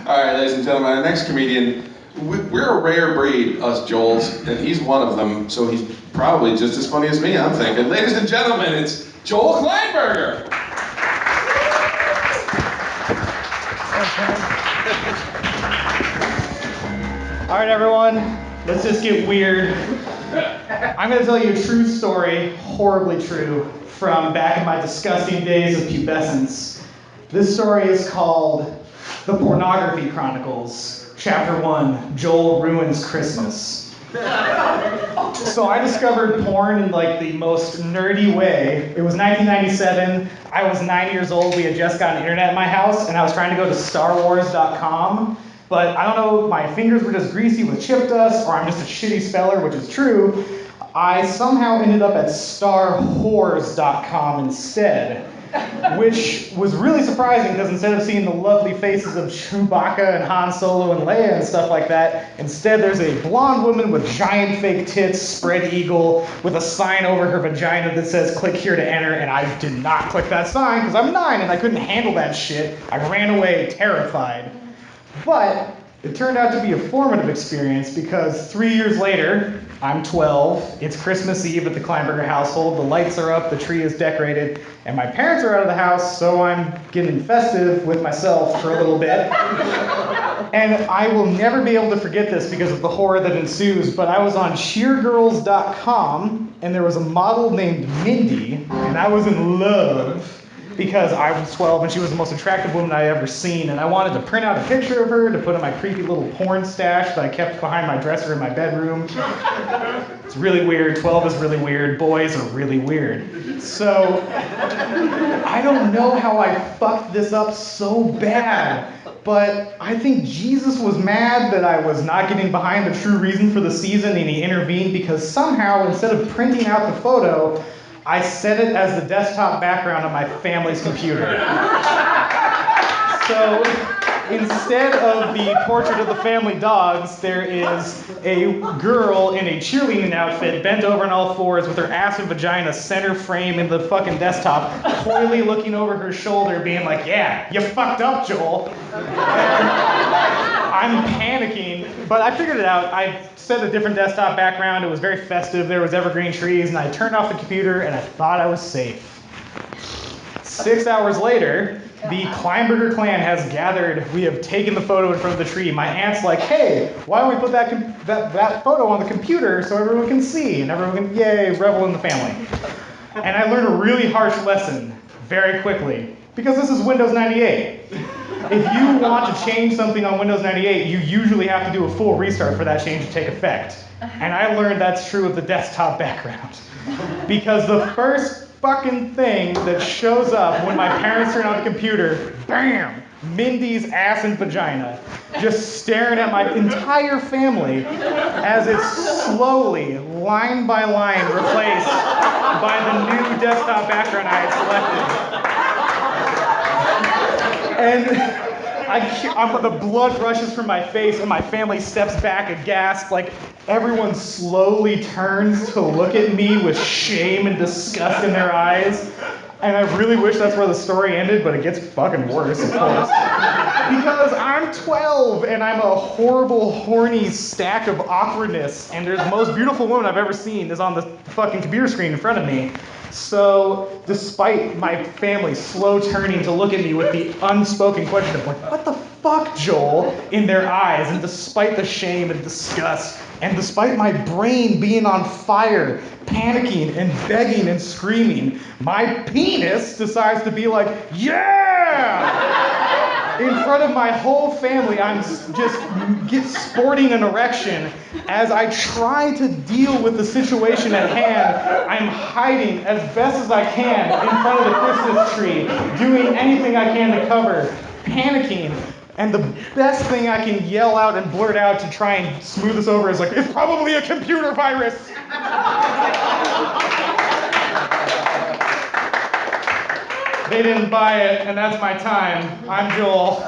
All right, ladies and gentlemen, our next comedian, we're a rare breed, us Joels, and he's one of them, so he's probably just as funny as me, I'm thinking. Ladies and gentlemen, it's Joel Kleinberger. All right, everyone, let's just get weird. I'm going to tell you a true story, horribly true, from back in my disgusting days of pubescence. This story is called The Pornography Chronicles, Chapter 1, Joel Ruins Christmas. So I discovered porn in like the most nerdy way. It was 1997, I was 9 years old, we had just gotten internet in my house, and I was trying to go to StarWars.com. But I don't know, my fingers were just greasy with chip dust, or I'm just a shitty speller, which is true. I somehow ended up at starwhores.com instead, which was really surprising because instead of seeing the lovely faces of Chewbacca and Han Solo and Leia and stuff like that, instead there's a blonde woman with giant fake tits, spread eagle, with a sign over her vagina that says click here to enter, and I did not click that sign because I'm 9 and I couldn't handle that shit. I ran away terrified. But it turned out to be a formative experience because 3 years later, I'm 12, it's Christmas Eve at the Kleinberger household, the lights are up, the tree is decorated, and my parents are out of the house, so I'm getting festive with myself for a little bit. And I will never be able to forget this because of the horror that ensues, but I was on cheergirls.com, and there was a model named Mindy, and I was in love. Because I was 12 and she was the most attractive woman I'd ever seen, and I wanted to print out a picture of her to put in my creepy little porn stash that I kept behind my dresser in my bedroom. It's really weird. 12 is really weird. Boys are really weird. So I don't know how I fucked this up so bad, but I think Jesus was mad that I was not getting behind the true reason for the season, and he intervened because somehow, instead of printing out the photo, I set it as the desktop background on my family's computer. So instead of the portrait of the family dogs, there is a girl in a cheerleading outfit bent over on all fours with her ass and vagina center frame in the fucking desktop, coyly looking over her shoulder being like, yeah, you fucked up, Joel. And I'm panicking, but I figured it out. I set a different desktop background. It was very festive. There was evergreen trees, and I turned off the computer, and I thought I was safe. 6 hours later, the Kleinberger clan has gathered. We have taken the photo in front of the tree. My aunt's like, hey, why don't we put that photo on the computer so everyone can see, and everyone can, yay, revel in the family. And I learned a really harsh lesson very quickly, because this is Windows 98. If you want to change something on Windows 98, you usually have to do a full restart for that change to take effect. And I learned that's true of the desktop background. Because the first fucking thing that shows up when my parents turn on the computer, bam, Mindy's ass and vagina, just staring at my entire family as it's slowly, line by line, replaced by the new desktop background I had selected. And the blood rushes from my face, and my family steps back aghast. Like, everyone slowly turns to look at me with shame and disgust in their eyes. And I really wish that's where the story ended, but it gets fucking worse, of course. Because I'm 12, and I'm a horrible, horny stack of awkwardness, and there's the most beautiful woman I've ever seen is on the fucking computer screen in front of me. So, despite my family slow turning to look at me with the unspoken question of like, what the fuck, Joel, in their eyes, and despite the shame and disgust, and despite my brain being on fire, panicking and begging and screaming, my penis decides to be like, yeah! In front of my whole family, I'm just sporting an erection. As I try to deal with the situation at hand, I'm hiding as best as I can in front of the Christmas tree, doing anything I can to cover, panicking. And the best thing I can yell out and blurt out to try and smooth this over is like, it's probably a computer virus. They didn't buy it, and that's my time. I'm Joel.